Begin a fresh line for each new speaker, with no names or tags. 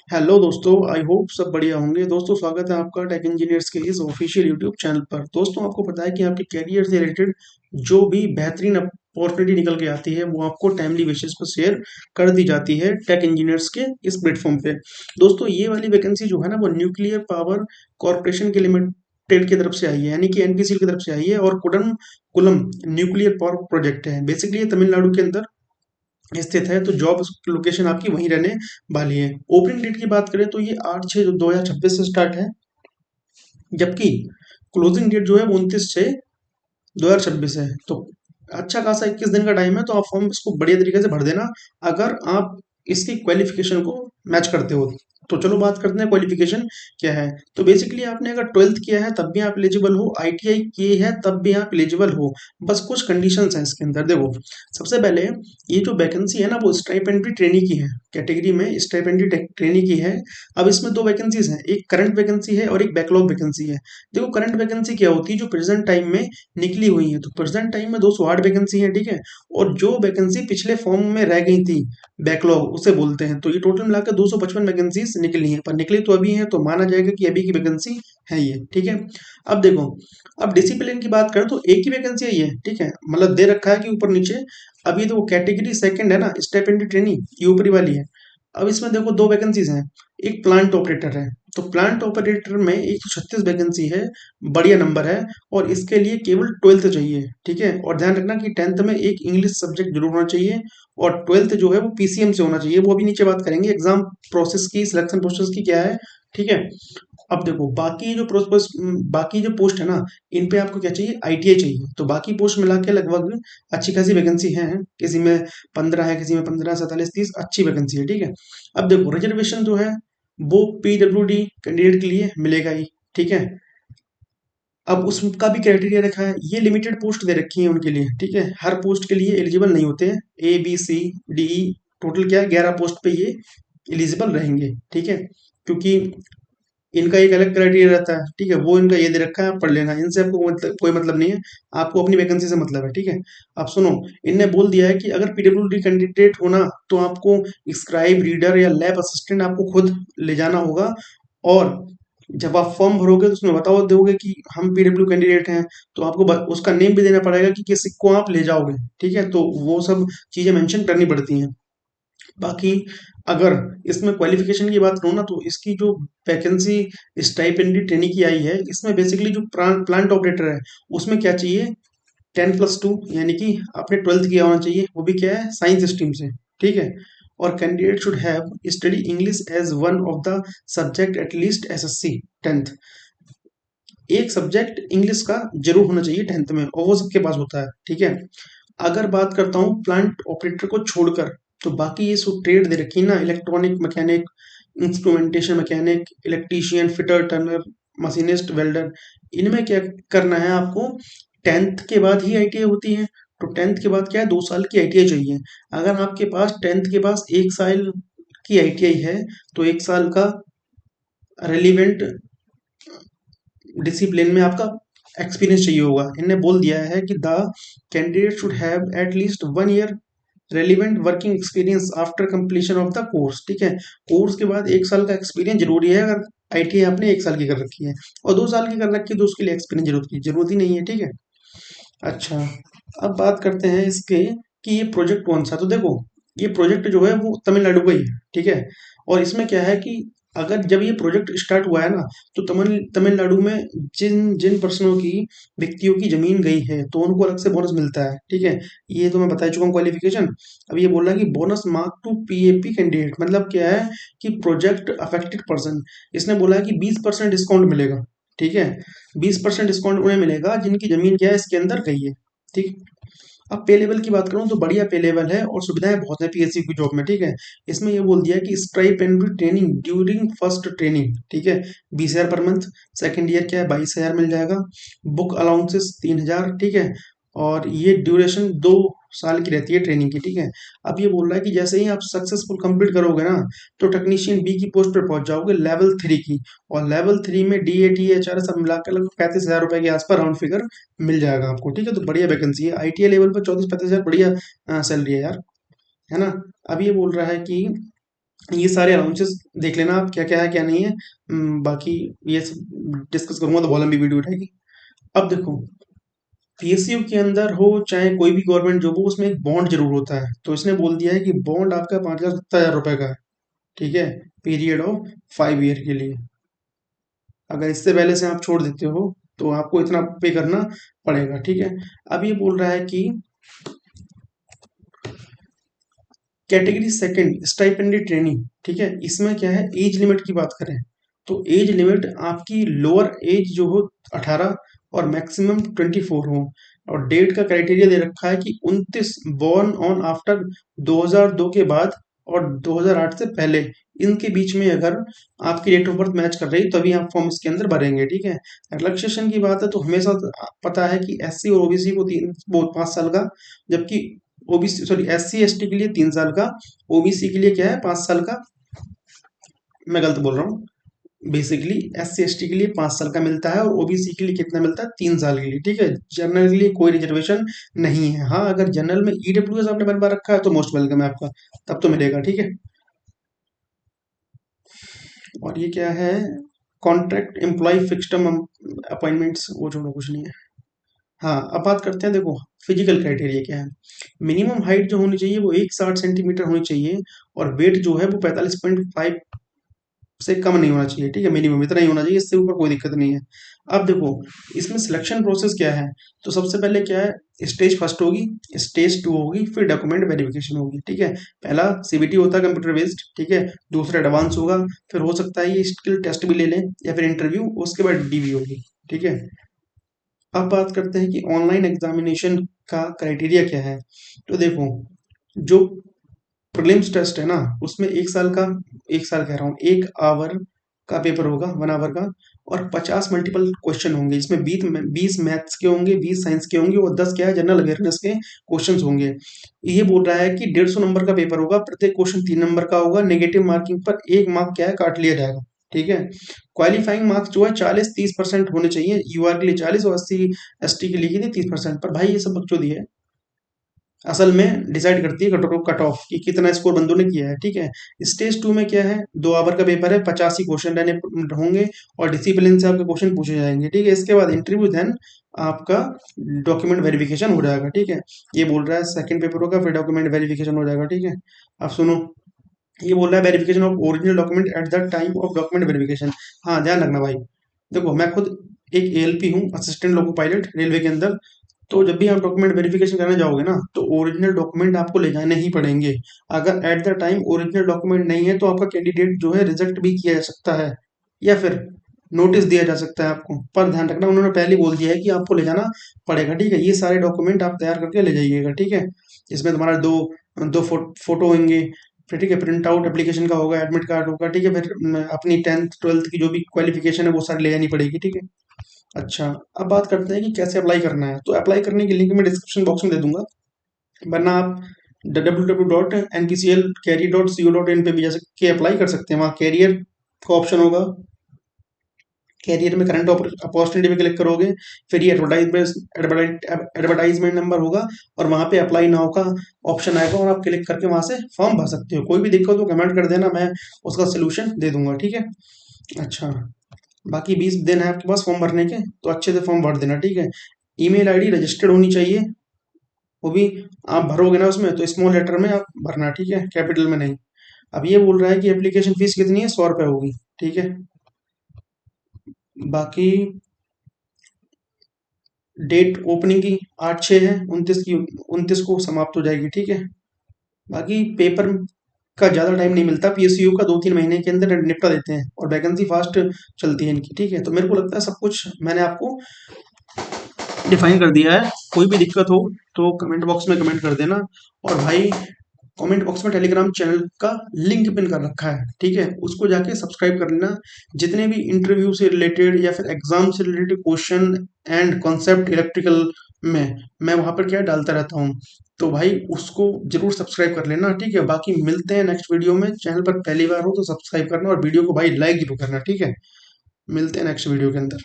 Hello दोस्तों, I hope सब बढ़िया होंगे। दोस्तों, स्वागत है आपका टेक इंजीनियर्स के इस ऑफिशियल यूट्यूब चैनल पर। दोस्तों, आपको पता है कि आपके कैरियर से रिलेटेड जो भी बेहतरीन अपॉर्चुनिटी निकल के आती है वो आपको टाइमली बेसिस पर शेयर कर दी जाती है टेक इंजीनियर्स के इस प्लेटफॉर्म पे। दोस्तों, ये वाली वैकेंसी जो है ना, वो न्यूक्लियर पावर कॉरपोरेशन के लिमिटेड की तरफ से आई है, यानी कि एनपीसीएल की तरफ से आई है, और कुडम कुलम न्यूक्लियर पावर प्रोजेक्ट है। बेसिकली ये तमिलनाडु के अंदर स्थित है, तो जॉब लोकेशन आपकी वहीं रहने वाली है। ओपनिंग डेट की बात करें तो ये 8/6/2026 से स्टार्ट है, जबकि क्लोजिंग डेट जो है वो 29/6/2026 है। तो अच्छा खासा 21 दिन का टाइम है, तो आप फॉर्म इसको बढ़िया तरीके से भर देना अगर आप इसकी क्वालिफिकेशन को मैच करते हो। तो चलो बात करते हैं क्वालिफिकेशन क्या है। तो बेसिकली आपने अगर 12th किया है तब भी आप एलिजिबल हो, आईटीआई किए है तब भी आप एलिजिबल हो। बस कुछ कंडीशंस हैं इसके अंदर। देखो, सबसे पहले ये जो वैकेंसी है ना वो स्टाइपेंड्री ट्रेनी की है, कैटेगरी में स्टाइपेंड्री ट्रेनी की है। अब इसमें दो वैकेंसीज हैं, एक करंट वैकेंसी है और एक बैकलॉग वैकेंसी है। देखो, करंट वैकेंसी क्या होती है, जो प्रेजेंट टाइम में निकली हुई है। तो प्रेजेंट टाइम में 208 वैकेंसी है, ठीक है। और जो वैकेंसी पिछले फॉर्म में रह गई थी, बैकलॉग उसे बोलते हैं। तो ये टोटल मिलाकर 255 वैकेंसीज निकली हैं, पर निकली तो अभी है, तो माना जाएगा कि अभी की वैकेंसी है ये, ठीक है। अब देखो, अब डिसिप्लिन की बात करें तो एक ही वैकेंसी है ये, ठीक है, मतलब दे रखा है कि ऊपर नीचे। अब ये देखो, कैटेगरी सेकंड है ना, स्टाइपेंड्री ट्रेनी, ये ऊपरी वाली है। अब इसमें देखो दो वैकेंसीज हैं, एक प्लांट ऑपरेटर है। तो प्लांट ऑपरेटर में 136 वैकेंसी है, बढ़िया नंबर है। और इसके लिए केवल 12th चाहिए, ठीक है। और ध्यान रखना कि 10th में एक इंग्लिश सब्जेक्ट जरूर होना चाहिए, और 12th जो है वो पीसीएम से होना चाहिए। वो अभी नीचे बात करेंगे एग्जाम प्रोसेस की, सिलेक्शन प्रोसेस की क्या है, ठीक है। अब देखो, बाकी जो पोस्ट है ना, इन पे आपको क्या चाहिए, आईटीआई चाहिए। तो बाकी पोस्ट मिला के लगभग अच्छी खासी वैकेंसी है, किसी में 15 है, किसी में 15, 47, 30, अच्छी वैकेंसी है, ठीक है। अब देखो, रिजर्वेशन जो है वो पीडब्ल्यूडी कैंडिडेट के लिए मिलेगा ही, ठीक है। अब उसका भी क्राइटेरिया रखा है, ये लिमिटेड पोस्ट दे रखी है उनके लिए, ठीक है। हर पोस्ट के लिए एलिजिबल नहीं होते हैं, ABCDE, टोटल क्या है, 11 पोस्ट पे ये एलिजिबल रहेंगे, ठीक है। क्योंकि इनका एक अलग क्राइटेरिया रहता है, ठीक है, वो इनका ये दे रखा है, आप पढ़ लेना, इनसे आपको कोई मतलब नहीं है। आपको अपनी वैकेंसी से मतलब है, ठीक है। अब सुनो, इनने बोल दिया है कि अगर पीडब्ल्यूडी कैंडिडेट होना तो आपको स्क्राइब रीडर या लैब असिस्टेंट आपको खुद ले जाना होगा। और जब आप फॉर्म भरोगे तो उसमें बताओ दोगे कि हम पीडब्ल्यू कैंडिडेट हैं, तो आपको उसका नेम भी देना पड़ेगा कि किस को आप ले जाओगे, ठीक है। तो वो सब चीजें मेंशन करनी पड़ती हैं। बाकी अगर इसमें क्वालिफिकेशन की बात करूँ ना, तो इसकी जो वैकेंसी स्टाइपेंडी ट्रेनिंग की आई है, इसमें बेसिकली जो प्लांट ऑपरेटर है उसमें क्या चाहिए, 10+2, यानी कि आपने 12th किया होना चाहिए, वो भी क्या है, साइंस स्ट्रीम से, ठीक है। और candidate should have study English as one of the subject at least SSC 10th। एक सब्जेक्ट इंग्लिश का जरूर होना चाहिए 10th में, और वो सबके पास होता है, ठीक है। अगर बात करता हूँ प्लांट ऑपरेटर को छोड़कर, तो बाकी ये सब ट्रेड दे रखी है ना, electronic mechanic, instrumentation mechanic, electrician, fitter, Turner, machinist, welder, इनमें क्या करना है आपको, 10th के बाद ही आईटीआई होती है। तो 10th के बाद क्या है, 2 साल की आईटीआई चाहिए। अगर आपके पास 10th के पास 1 साल की आईटीआई है, तो 1 साल का रेलिवेंट डिसिप्लिन में आपका एक्सपीरियंस चाहिए होगा। इनने बोल दिया है कि the candidate should have at least 1 year relevant working experience after completion of the course, ठीक है। कोर्स के बाद 1 साल का एक्सपीरियंस जरूरी है, अगर आईटीआई आपने 1 साल की कर रखी है। और 2 साल की कर रखी है तो उसके लिए एक्सपीरियंस जरूरत ही नहीं है, ठीक है। अच्छा, अब बात करते हैं इसके कि ये प्रोजेक्ट कौन सा। तो देखो, ये प्रोजेक्ट जो है वो तमिलनाडु का ही है, ठीक है। और इसमें क्या है कि अगर जब ये प्रोजेक्ट स्टार्ट हुआ है ना, तो तमिलनाडु में जिन जिन पर्सनों की, व्यक्तियों की जमीन गई है, तो उनको अलग से बोनस मिलता है, ठीक है। ये तो मैं बता चुका हूँ क्वालिफिकेशन। अब ये बोल रहा है कि bonus mark to PAP candidate, मतलब क्या है कि प्रोजेक्ट अफेक्टेड पर्सन। इसने बोला है कि 20% डिस्काउंट मिलेगा, ठीक है। 20% डिस्काउंट उन्हें मिलेगा जिनकी जमीन क्या है इसके अंदर गई है, ठीक। अब पे लेवल की बात करूं तो बढ़िया पे लेवल है, और सुविधाएं बहुत है पीएससी की जॉब में, ठीक है। इसमें ये बोल दिया कि stipendiary training during first training, ठीक है, 20,000 पर मंथ। सेकंड ईयर क्या है, 22,000 मिल जाएगा। बुक अलाउंसेस 3,000, ठीक है। और ये ड्यूरेशन 2 साल की रहती है ट्रेनिंग की, ठीक है। अब ये बोल रहा है कि जैसे ही आप सक्सेसफुल कंप्लीट करोगे ना, तो टेक्नीशियन बी की पोस्ट पर पहुंच जाओगे, लेवल 3 की। और लेवल 3 में DAT HR सब मिलाकर लगभग 35,000 रुपए के आसपास राउंड फिगर मिल जाएगा आपको, ठीक है। तो बढ़िया वैकेंसी है, आईटीआई लेवल पर 34-35 हजार बढ़िया सैलरी है यार, है ना। अब ये बोल रहा है कि ये सारे अलाउंसेस देख लेना आप, क्या क्या है क्या नहीं है। बाकी ये सब डिस्कस करूंगा तो बहुत लंबी वीडियो उठाएगी। अब देखो, पीएसयू के अंदर हो चाहे कोई भी गवर्नमेंट जॉब हो, उसमें एक बॉन्ड जरूर होता है। तो इसने बोल दिया है कि बॉन्ड आपका 5,70,000 रुपए का है, ठीक है, पीरियड ऑफ 5 ईयर के लिए। अगर इससे पहले से आप छोड़ देते हो तो आपको इतना पे करना पड़ेगा, ठीक है। अब ये बोल रहा है कि कैटेगरी सेकंड स्टाइपेंडी ट्रेनिंग, ठीक है, इसमें क्या है, एज लिमिट की बात करें तो एज लिमिट आपकी लोअर एज जो हो 18 और मैक्सिमम 24 हो। और डेट का क्राइटेरिया दे रखा है कि 29 बॉर्न ऑन आफ्टर 2002 के बाद और 2008 से पहले, इनके बीच में अगर आपकी डेट ऑफ बर्थ मैच कर रही तभी आप फॉर्म इसके अंदर भरेंगे, ठीक है। रिलैक्सेशन की बात है तो हमेशा पता है कि एससी और ओबीसी को 5 साल का, जबकि ओबीसी सॉरी एससी एसटी के लिए 3 साल का, ओबीसी के लिए क्या है 5 साल का। मैं गलत बोल रहा हूँ, बेसिकली एससी एसटी के लिए 5 साल का मिलता है और ओबीसी के लिए कितना मिलता है, 3 साल के लिए, ठीक है। जनरल के लिए कोई रिजर्वेशन नहीं है। हाँ, अगर जनरल में ईडब्ल्यूएस आपने बनवा रखा है तो मोस्ट वेलकम है आपका, तब तो मिलेगा, ठीक है। और ये क्या है, contract employ fix term appointments, वो छोड़ो कुछ नहीं है। हाँ, अब बात करते हैं, देखो फिजिकल क्राइटेरिया क्या है। मिनिमम हाइट जो होनी चाहिए वो 160 सेंटीमीटर होनी चाहिए, और वेट जो है वो 45.5 से कम नहीं होना चाहिए, ठीक है, मिनिमम इतना ही होना चाहिए, इससे ऊपर कोई दिक्कत नहीं है। अब देखो, इसमें सिलेक्शन प्रोसेस क्या है। तो सबसे पहले क्या है, स्टेज फर्स्ट होगी, स्टेज टू होगी, फिर डॉक्यूमेंट वेरिफिकेशन होगी, ठीक है। पहला सीबीटी होता है कंप्यूटर बेस्ड, ठीक है, दूसरा एडवांस होगा, फिर हो सकता है ये स्किल टेस्ट भी ले लें या फिर इंटरव्यू, उसके बाद डीवी होगी, ठीक है। अब बात करते हैं कि ऑनलाइन एग्जामिनेशन का क्राइटेरिया क्या है। तो देखो, जो प्रीलिम्स टेस्ट है ना, उसमें 1 साल का, 1 साल कह रहा हूँ, 1 आवर का पेपर होगा, 1 आवर का, और 50 मल्टीपल क्वेश्चन होंगे। इसमें 20 मैथ्स के होंगे, 20 साइंस के होंगे, और 10 क्या है, जनरल अवेयरनेस के क्वेश्चन होंगे। ये बोल रहा है कि 150 नंबर का पेपर होगा, प्रत्येक क्वेश्चन 3 नंबर का होगा, नेगेटिव मार्किंग पर 1 मार्क क्या है, काट लिया जाएगा, ठीक है। क्वालिफाइंग मार्क्स जो है 40-30% होने चाहिए, यूआर के लिए 40 और 80 एसटी के लिए कितने 30%। पर भाई ये सब बकचोदी है, असल में डिसाइड करती है कट ऑफ कि कितना स्कोर बंदों ने किया है, ठीक है। स्टेज टू में क्या है, 2 आवर का पेपर है, 85 क्वेश्चन रहने होंगे, और डिसिप्लिन से आपके क्वेश्चन पूछे जाएंगे, ठीक है। इसके बाद इंटरव्यू, देन आपका डॉक्यूमेंट वेरिफिकेशन हो जाएगा, ठीक है। ये बोल रहा है सेकंड पेपर होगा, फिर डॉक्यूमेंट वेरिफिकेशन हो जाएगा, ठीक है। अब सुनो, ये बोल रहा है verification of original document at the time of document verification. हाँ, ध्यान रखना भाई, देखो मैं खुद एक एएलपी हूँ, असिस्टेंट लोको पायलट, रेलवे के अंदर। तो जब भी आप डॉक्यूमेंट वेरिफिकेशन करने जाओगे ना, तो ओरिजिनल डॉक्यूमेंट आपको ले जाने ही पड़ेंगे। अगर at the time original document नहीं है तो आपका कैंडिडेट जो है रिजेक्ट भी किया जा सकता है, या फिर नोटिस दिया जा सकता है आपको। पर ध्यान रखना, उन्होंने पहले ही बोल दिया है कि आपको ले जाना पड़ेगा, ठीक है। ये सारे डॉक्यूमेंट आप तैयार करके ले जाइएगा, ठीक है। इसमें तुम्हारा दो दो फोटो होंगे, फिर ठीक है, प्रिंट आउट एप्लीकेशन का होगा, एडमिट कार्ड होगा, ठीक है, फिर अपनी 10th 12th की जो भी क्वालिफिकेशन है वो सारी ले जानी पड़ेगी, ठीक है। अच्छा, अब बात करते हैं कि कैसे अप्लाई करना है। तो अप्लाई करने की लिंक मैं डिस्क्रिप्शन बॉक्स में दे दूंगा, वरना आप www.npclcareer.co.in पे भी जा के अप्लाई कर सकते हैं। वहाँ कैरियर का ऑप्शन होगा, कैरियर में करंट अपॉर्चुनिटी पे क्लिक करोगे, फिर ये एडवर्टाइजमेंट नंबर होगा, और वहाँ पे अप्लाई नाउ का ऑप्शन आएगा, और आप क्लिक करके वहाँ से फॉर्म भर सकते हो। कोई भी दिक्कत हो कमेंट कर देना, मैं उसका सोल्यूशन दे दूंगा, ठीक है। अच्छा, बाकी 20 दिन है आपके पास फॉर्म भरने के, तो अच्छे से फॉर्म भर देना, ठीक है। ईमेल आईडी रजिस्टर्ड होनी चाहिए, वो भी आप भरोगे ना उसमें तो स्मॉल लेटर में आप भरना, ठीक है, कैपिटल में नहीं। अब ये बोल रहा है कि एप्लीकेशन फीस कितनी है, 100 रुपये होगी, ठीक है। बाकी डेट ओपनिंग की 8/6 है, 29 को समाप्त हो जाएगी, ठीक है। बाकी पेपर का ज़्यादा टाइम नहीं मिलता, पीएसयू का 2-3 महीने के अंदर निपटा देते हैं, और वैकेंसी फास्ट चलती है इनकी, ठीक है। तो मेरे को लगता है सब कुछ मैंने आपको डिफाइन कर दिया है। कोई भी दिक्कत हो तो कमेंट बॉक्स में कमेंट कर देना, और भाई कमेंट बॉक्स में टेलीग्राम चैनल का लिंक पिन कर रखा है, ठीक है, उसको जाके सब्सक्राइब कर लेना। जितने भी इंटरव्यू से रिलेटेड या फिर एग्जाम से related question and concept electrical में मैं वहां पर क्या डालता रहता हूँ, तो भाई उसको जरूर सब्सक्राइब कर लेना, ठीक है। बाकी मिलते हैं नेक्स्ट वीडियो में, चैनल पर पहली बार हो तो सब्सक्राइब करना, और वीडियो को भाई लाइक जरूर करना, ठीक है। मिलते हैं नेक्स्ट वीडियो के अंदर।